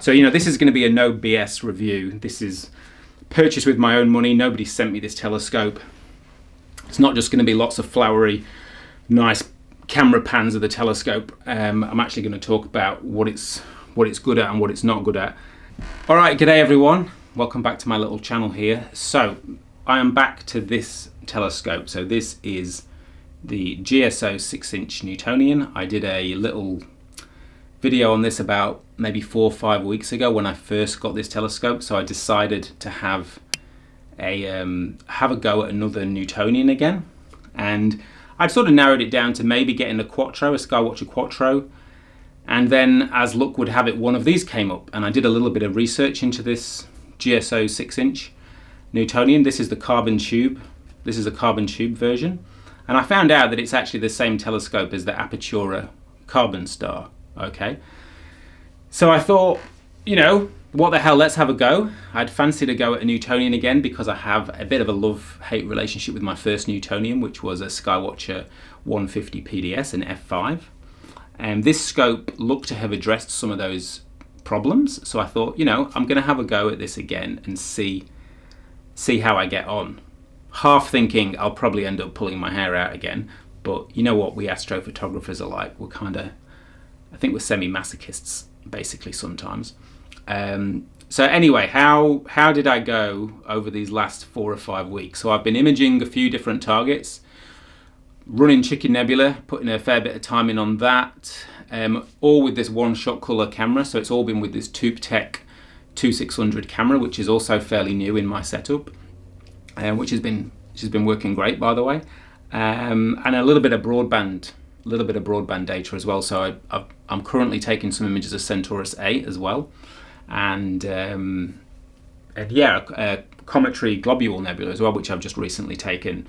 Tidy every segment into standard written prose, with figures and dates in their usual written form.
So, you know, this is going to be a no BS review. This is purchased with my own money. Nobody sent me this telescope. It's not just going to be lots of flowery, nice camera pans of the telescope. I'm actually going to talk about what it's good at and what it's not good at. All right, g'day everyone. Welcome back to my little channel here. So I am back to this telescope. So this is the GSO 6-inch Newtonian. I did a little video on this about maybe 4 or 5 weeks ago when I first got this telescope. So I decided to have a go at another Newtonian again, and I'd sort of narrowed it down to maybe getting a Quattro, a Skywatcher Quattro, and then as luck would have it, one of these came up, and I did a little bit of research into this GSO 6-inch Newtonian. This is the carbon tube. This is a carbon tube version, and I found out that it's actually the same telescope as the Apertura CarbonStar. Okay, so I thought, you know, what the hell, let's have a go. I'd fancy to go at a Newtonian again because I have a bit of a love-hate relationship with my first Newtonian, which was a Skywatcher 150 PDS, an f5. And this scope looked to have addressed some of those problems. So I thought, you know, I'm going to have a go at this again and see how I get on. Half thinking I'll probably end up pulling my hair out again. But you know what we astrophotographers are like. We're kind of, I think we're semi-masochists, basically, sometimes. So anyway, how did I go over these last 4 or 5 weeks? So I've been imaging a few different targets, running Chicken Nebula, putting a fair bit of time in on that, all with this one-shot color camera. So it's all been with this TubeTech 2600 camera, which is also fairly new in my setup, which has been working great, by the way, and a little bit of broadband data as well. So I'm currently taking some images of Centaurus A as well. And yeah, a Cometry Globule Nebula as well, which I've just recently taken.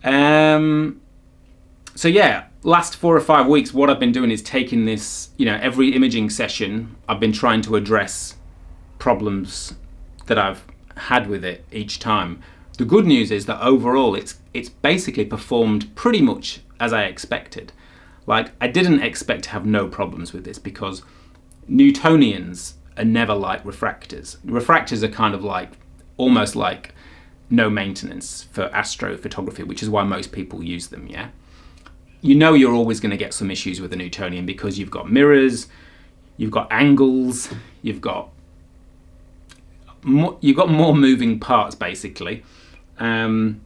So yeah, last 4 or 5 weeks, what I've been doing is taking this, you know, every imaging session, I've been trying to address problems that I've had with it each time. The good news is that overall, it's basically performed pretty much as I expected. Like, I didn't expect to have no problems with this because Newtonians are never like refractors. Refractors are kind of like, almost like no maintenance for astrophotography, which is why most people use them, yeah? You know you're always going to get some issues with a Newtonian because you've got mirrors, you've got angles, you've got more moving parts, basically. And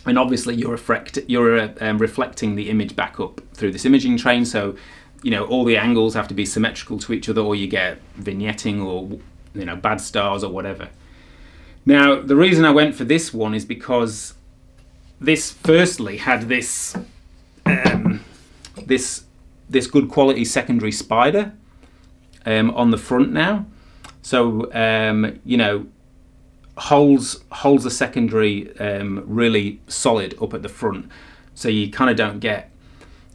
obviously you're reflecting the image back up through this imaging train, so you know, all the angles have to be symmetrical to each other, or you get vignetting, or, you know, bad stars or whatever. Now, the reason I went for this one is because this firstly had this this good quality secondary spider on the front now. So you know, holds the secondary really solid up at the front, so you kind of don't get,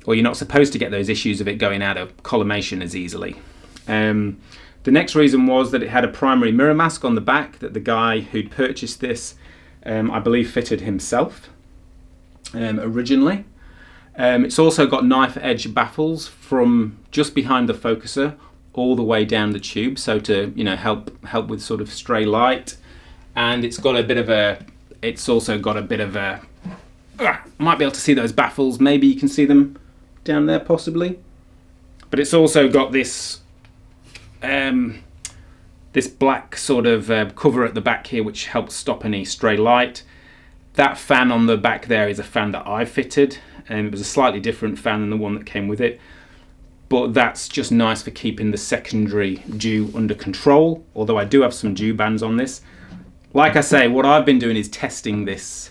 or you're not supposed to get, those issues of it going out of collimation as easily. The next reason was that it had a primary mirror mask on the back that the guy who'd purchased this, I believe, fitted himself originally. It's also got knife edge baffles from just behind the focuser all the way down the tube, so to, you know, help with sort of stray light. And it's got a bit of a, might be able to see those baffles, maybe you can see them down there possibly, but it's also got this this black sort of cover at the back here, which helps stop any stray light. That fan on the back there is a fan that I fitted, and it was a slightly different fan than the one that came with it, but that's just nice for keeping the secondary dew under control, although I do have some dew bands on this. Like I say, what I've been doing is testing this.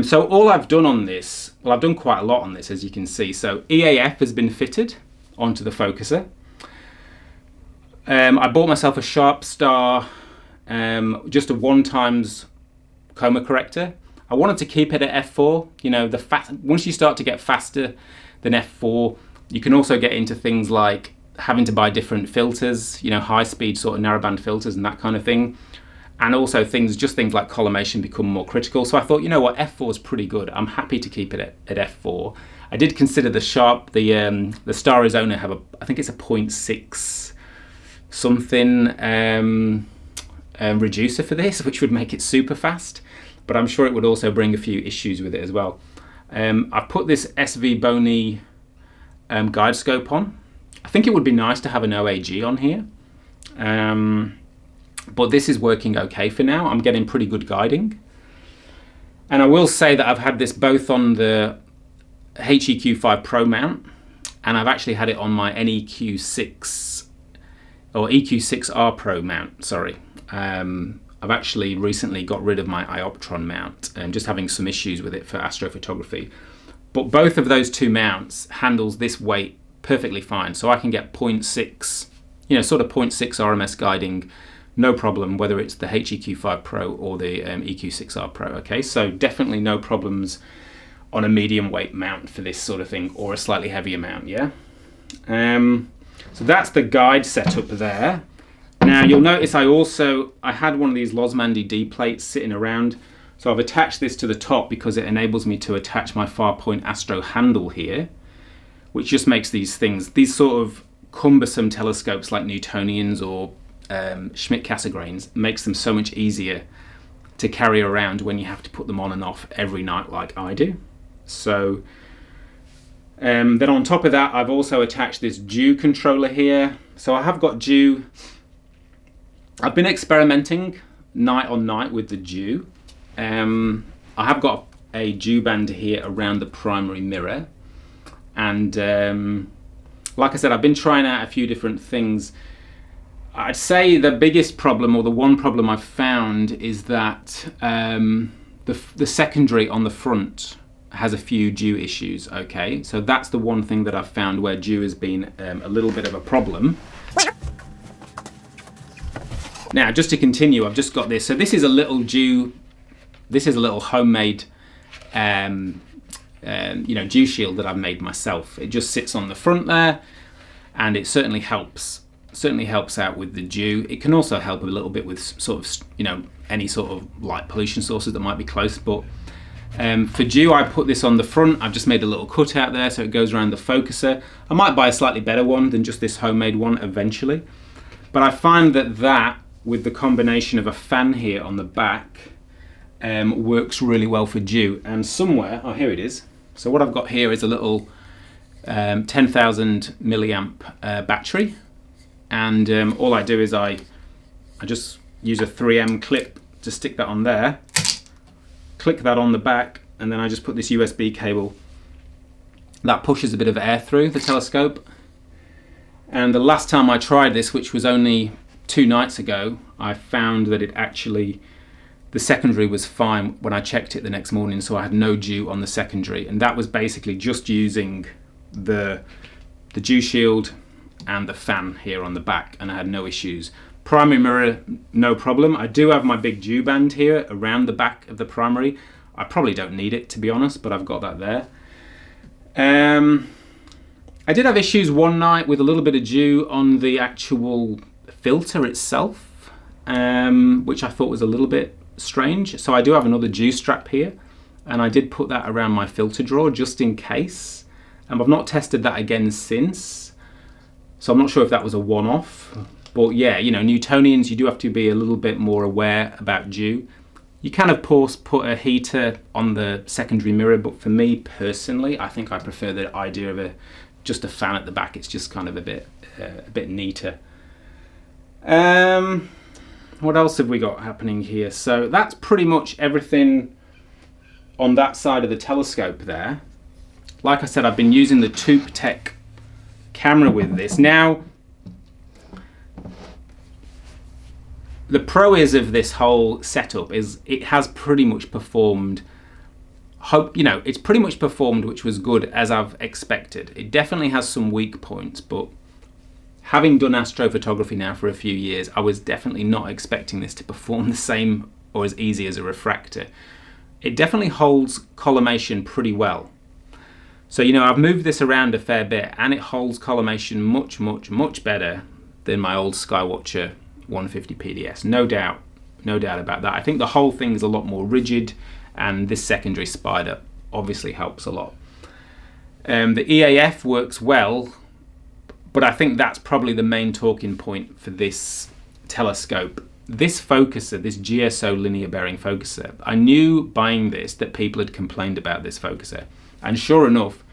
So all I've done on this, well, I've done quite a lot on this, as you can see. So EAF has been fitted onto the focuser. I bought myself a SharpStar, just a 1x chroma corrector. I wanted to keep it at f4. You know, once you start to get faster than f4, you can also get into things like having to buy different filters, you know, high-speed sort of narrowband filters and that kind of thing. And also things like collimation become more critical. So I thought, you know what, f4 is pretty good. I'm happy to keep it at f4. I did consider the Star Arizona have I think it's a 0.6 something reducer for this, which would make it super fast, but I'm sure it would also bring a few issues with it as well. I've put this SV Bony guide scope on. I think it would be nice to have an OAG on here, but this is working okay for now. I'm getting pretty good guiding. And I will say that I've had this both on the HEQ5 Pro mount, and I've actually had it on my NEQ6 or EQ6R Pro mount, sorry. I've actually recently got rid of my Ioptron mount and just having some issues with it for astrophotography. But both of those two mounts handles this weight perfectly fine. So I can get 0.6, sort of 0.6 RMS guiding, no problem, whether it's the HEQ5 Pro or the EQ6R Pro, okay? So definitely no problems on a medium weight mount for this sort of thing, or a slightly heavier mount, yeah? So that's the guide setup there. Now you'll notice I had one of these Losmandy D plates sitting around, so I've attached this to the top because it enables me to attach my Farpoint Astro handle here, which just makes these sort of cumbersome telescopes like Newtonians or Schmidt-Cassegrains, makes them so much easier to carry around when you have to put them on and off every night like I do. So then on top of that, I've also attached this dew controller here. So I have got dew. I've been experimenting night on night with the dew. I have got a dew band here around the primary mirror, and like I said, I've been trying out a few different things. I'd say the biggest problem, or the one problem I've found, is that the secondary on the front has a few dew issues, okay? So that's the one thing that I've found where dew has been a little bit of a problem. Now, just to continue, I've just got this. So this is a little dew, this is a little homemade dew shield that I've made myself. It just sits on the front there, and it certainly helps out with the dew. It can also help a little bit with sort of, any sort of light pollution sources that might be close, but for dew, I put this on the front. I've just made a little cutout there so it goes around the focuser. I might buy a slightly better one than just this homemade one eventually, but I find that with the combination of a fan here on the back works really well for dew. And somewhere, oh, here it is. So what I've got here is a little 10,000 milliamp battery, and all I do is I just use a 3M clip to stick that on there, click that on the back, and then I just put this USB cable that pushes a bit of air through the telescope. And the last time I tried this, which was only 2 nights ago, I found that the secondary was fine when I checked it the next morning, so I had no dew on the secondary, and that was basically just using the dew shield and the fan here on the back, and I had no issues. Primary mirror, no problem. I do have my big dew band here around the back of the primary. I probably don't need it, to be honest, but I've got that there. I did have issues one night with a little bit of dew on the actual filter itself, which I thought was a little bit strange. So I do have another dew strap here, and I did put that around my filter drawer just in case. I've not tested that again since, so I'm not sure if that was a one-off. But yeah, Newtonians, you do have to be a little bit more aware about dew. You can of course put a heater on the secondary mirror, but for me personally, I think I prefer the idea of just a fan at the back. It's just kind of a bit neater. What else have we got happening here? So that's pretty much everything on that side of the telescope there. Like I said, I've been using the ToupTech camera with this. Now, the pro is of this whole setup is it has pretty much performed, it's pretty much performed, which was good, as I've expected. It definitely has some weak points, but having done astrophotography now for a few years, I was definitely not expecting this to perform the same or as easy as a refractor. It definitely holds collimation pretty well. So, I've moved this around a fair bit, and it holds collimation much, much, much better than my old Skywatcher 150 PDS. No doubt about that. I think the whole thing is a lot more rigid, and this secondary spider obviously helps a lot. The EAF works well, But I think that's probably the main talking point for this telescope. This focuser, this GSO linear bearing focuser, I knew buying this that people had complained about this focuser. And sure enough,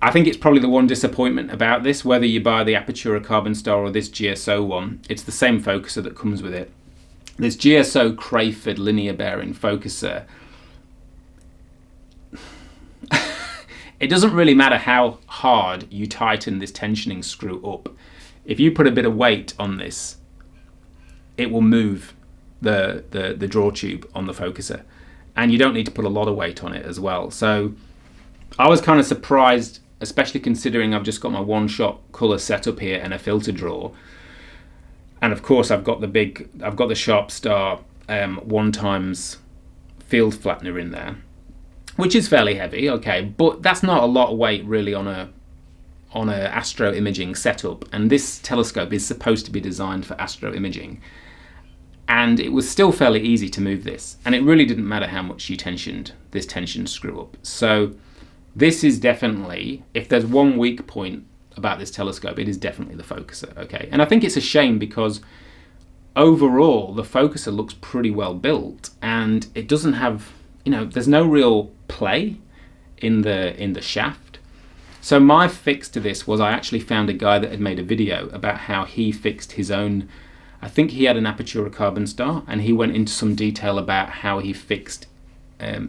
I think it's probably the one disappointment about this, whether you buy the Apertura CarbonStar or this GSO one, it's the same focuser that comes with it. This GSO Crayford linear bearing focuser, it doesn't really matter how hard you tighten this tensioning screw up. If you put a bit of weight on this, it will move the draw tube on the focuser. And you don't need to put a lot of weight on it as well. So I was kind of surprised, especially considering I've just got my one-shot colour setup here and a filter draw. And of course I've got the SharpStar 1x field flattener in there, which is fairly heavy, okay, but that's not a lot of weight really on a astro imaging setup, and this telescope is supposed to be designed for astro imaging, and it was still fairly easy to move this, and it really didn't matter how much you tensioned this tension screw up. So this is definitely, if there's one weak point about this telescope, it is definitely the focuser, okay? And I think it's a shame because overall the focuser looks pretty well built, and it doesn't have, there's no real play in the shaft. So my fix to this was I actually found a guy that had made a video about how he fixed his own, I think he had an Apertura CarbonStar, and he went into some detail about how he fixed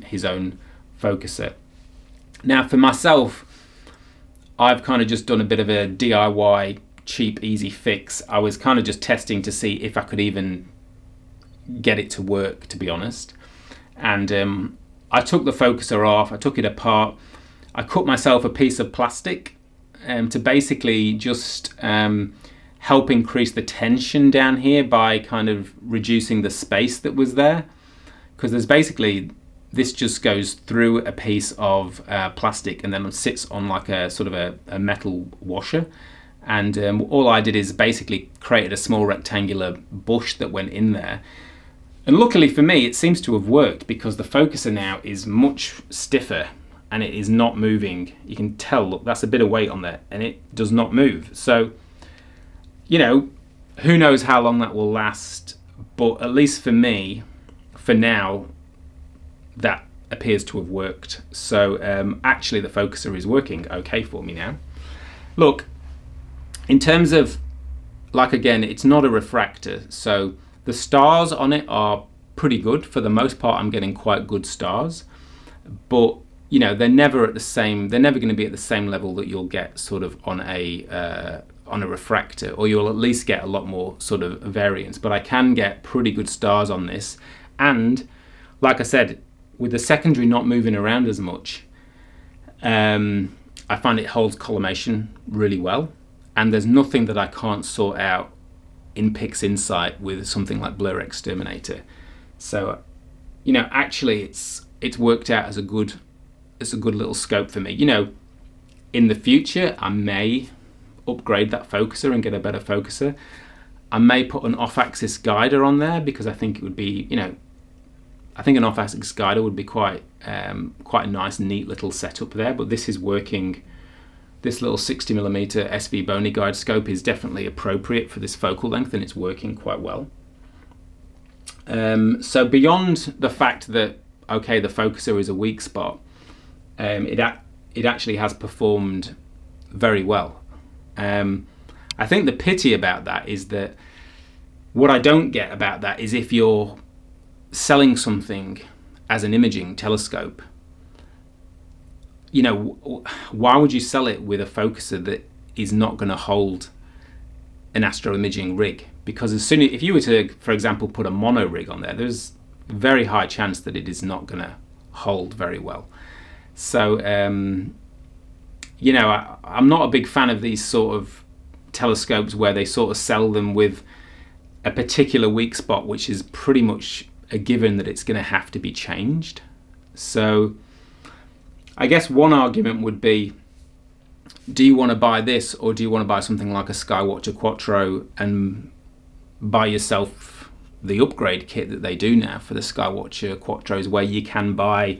his own focuser. Now for myself, I've kind of just done a bit of a DIY cheap easy fix. I was kind of just testing to see if I could even get it to work, to be honest. And I took the focuser off, I took it apart, I cut myself a piece of plastic to basically just help increase the tension down here by kind of reducing the space that was there. Because there's basically, this just goes through a piece of plastic and then sits on like a sort of a metal washer. And all I did is basically created a small rectangular bush that went in there. And luckily for me, it seems to have worked because the focuser now is much stiffer and it is not moving. You can tell, look, that's a bit of weight on there and it does not move. So, who knows how long that will last, but at least for me, for now, that appears to have worked. So actually the focuser is working okay for me now. Look, in terms of, like again, it's not a refractor, so the stars on it are pretty good. For the most part, I'm getting quite good stars, but they're never at the same. They're never going to be at the same level that you'll get sort of on a refractor, or you'll at least get a lot more sort of variance. But I can get pretty good stars on this, and like I said, with the secondary not moving around as much, I find it holds collimation really well, and there's nothing that I can't sort out in PixInsight with something like Blur Exterminator. So, actually it's worked out as a good little scope for me. In the future, I may upgrade that focuser and get a better focuser. I may put an off-axis guider on there because I think it would be, I think an off-axis guider would be quite a nice, neat little setup there. But this is working. This little 60mm SV Bony guide scope is definitely appropriate for this focal length, and it's working quite well. So beyond the fact that, okay, the focuser is a weak spot, it actually has performed very well. I think the pity about that is that what I don't get about that is if you're selling something as an imaging telescope, why would you sell it with a focuser that is not going to hold an astro imaging rig? Because if you were to, for example, put a mono rig on there, there's a very high chance that it is not going to hold very well. So, I'm not a big fan of these sort of telescopes where they sort of sell them with a particular weak spot, which is pretty much a given that it's going to have to be changed. So I guess one argument would be, do you want to buy this, or do you want to buy something like a Skywatcher Quattro and buy yourself the upgrade kit that they do now for the Skywatcher Quattros, where you can buy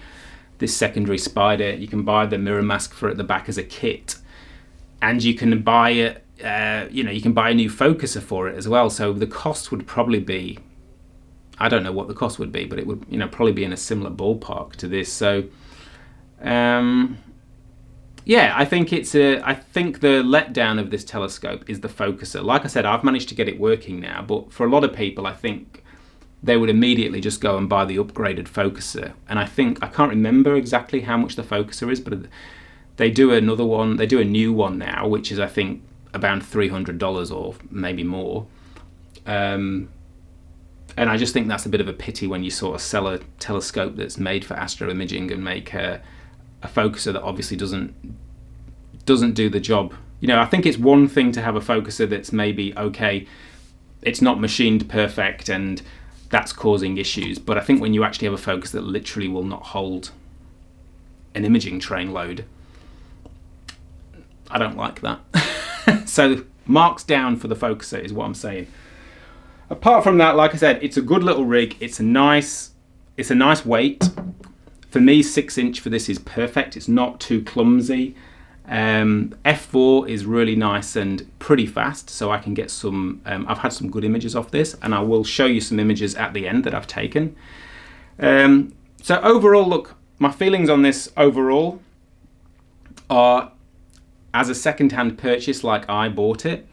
this secondary spider, you can buy the mirror mask for at the back as a kit, and you can buy it. You can buy a new focuser for it as well. So the cost would probably be, I don't know what the cost would be, but it would probably be in a similar ballpark to this. So yeah, I think the letdown of this telescope is the focuser. Like I said, I've managed to get it working now, but for a lot of people, I think they would immediately just go and buy the upgraded focuser. And I can't remember exactly how much the focuser is, but they do another one. They do a new one now, which is, I think, about $300 or maybe more. And I just think that's a bit of a pity when you sort of sell a telescope that's made for astroimaging and make a focuser that obviously doesn't do the job. I think it's one thing to have a focuser that's maybe okay, it's not machined perfect and that's causing issues, but I think when you actually have a focus that literally will not hold an imaging train load, I don't like that. So marks down for the focuser is what I'm saying. Apart from that, like I said, it's a good little rig. It's a nice weight. For me, 6" for this is perfect. It's not too clumsy. F4 is really nice and pretty fast, so I can get some, I've had some good images off this, and I will show you some images at the end that I've taken. So overall, look, my feelings on this overall are, as a second-hand purchase like I bought it,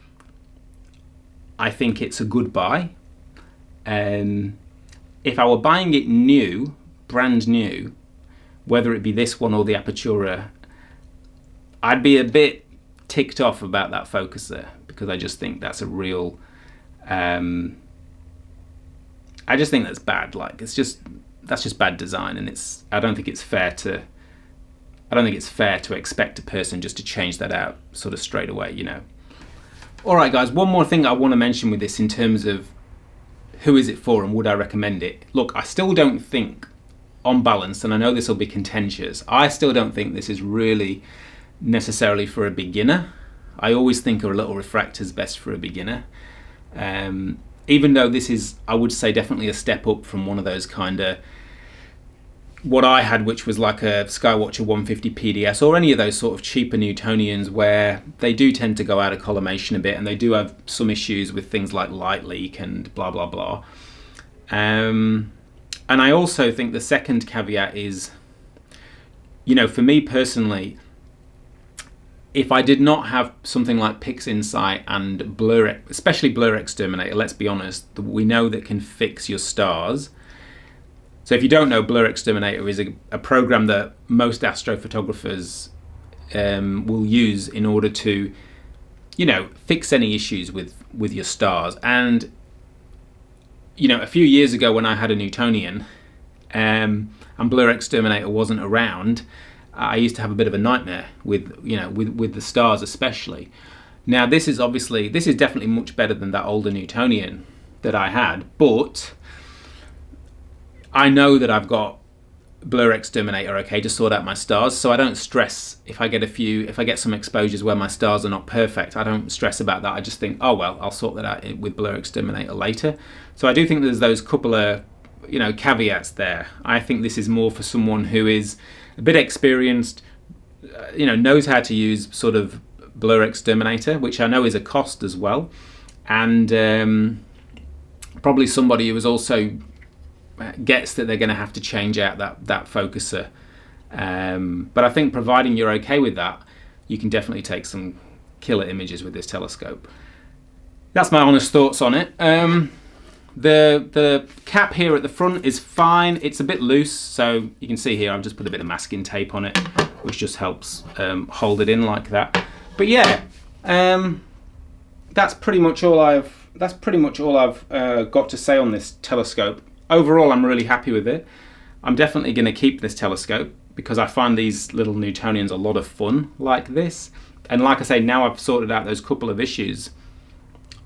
I think it's a good buy. If I were buying it new, brand new, whether it be this one or the Apertura, I'd be a bit ticked off about that focuser, because I just think that's a real, I just think that's bad. Like, that's just bad design, and I don't think it's fair to expect a person just to change that out sort of straight away, Alright guys, one more thing I want to mention with this in terms of who is it for and would I recommend it. Look, I still don't think, on balance, and I know this will be contentious, I still don't think this is really necessarily for a beginner. I always think a little refractor is best for a beginner. Even though this is, I would say, definitely a step up from one of those kind of, what I had, which was like a Skywatcher 150 PDS or any of those sort of cheaper Newtonians, where they do tend to go out of collimation a bit, and they do have some issues with things like light leak and blah blah blah. And I also think the second caveat is, for me personally, if I did not have something like PixInsight and Blur, especially Blur Exterminator, let's be honest, we know that can fix your stars. So if you don't know, Blur Exterminator is a program that most astrophotographers will use in order to, fix any issues with your stars. And, a few years ago when I had a Newtonian and Blur Exterminator wasn't around, I used to have a bit of a nightmare with the stars especially. Now this is definitely much better than that older Newtonian that I had, but I know that I've got Blur Exterminator okay to sort out my stars, so I don't stress if I get some exposures where my stars are not perfect. I don't stress about that. I just think, oh well, I'll sort that out with Blur Exterminator later. So I do think there's those couple of caveats there. I think this is more for someone who is a bit experienced, knows how to use sort of Blur Exterminator, which I know is a cost as well, and probably somebody who is also gets that they're going to have to change out that focuser. But I think providing you're okay with that, you can definitely take some killer images with this telescope. That's my honest thoughts on it. The cap here at the front is fine. It's a bit loose, so you can see here I've just put a bit of masking tape on it, which just helps hold it in like that. But yeah, that's pretty much all I've got to say on this telescope. Overall, I'm really happy with it. I'm definitely going to keep this telescope because I find these little Newtonians a lot of fun like this. And like I say, now I've sorted out those couple of issues,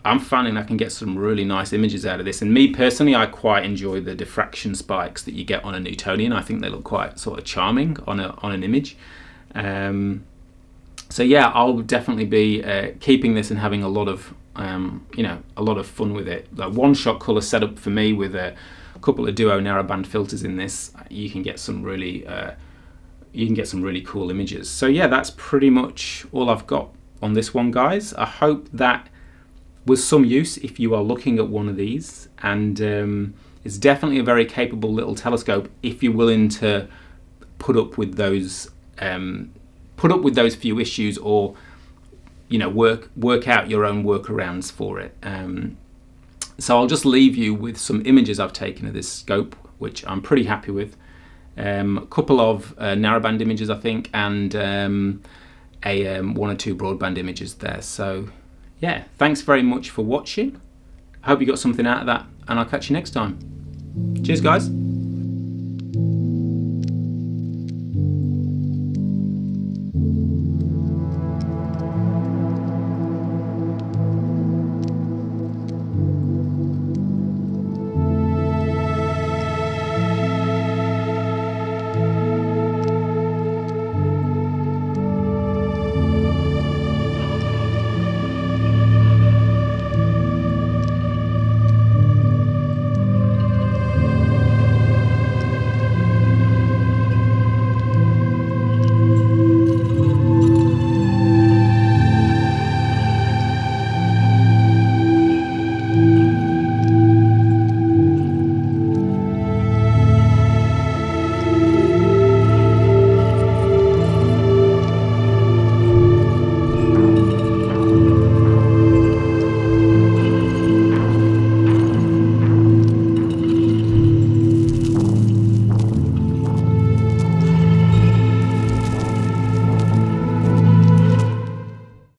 I'm finding I can get some really nice images out of this. And me personally, I quite enjoy the diffraction spikes that you get on a Newtonian. I think they look quite sort of charming on an image. So yeah, I'll definitely be keeping this and having a lot of fun with it. The one-shot color setup for me with a couple of duo narrowband filters in this, you can get some really cool images. So yeah, that's pretty much all I've got on this one, guys. I hope that was some use if you are looking at one of these, and it's definitely a very capable little telescope if you're willing to put up with those few issues, or work out your own workarounds for it. So I'll just leave you with some images I've taken of this scope, which I'm pretty happy with. A couple of narrowband images, I think, and one or two broadband images there. So yeah, thanks very much for watching. I hope you got something out of that, and I'll catch you next time. Cheers, guys.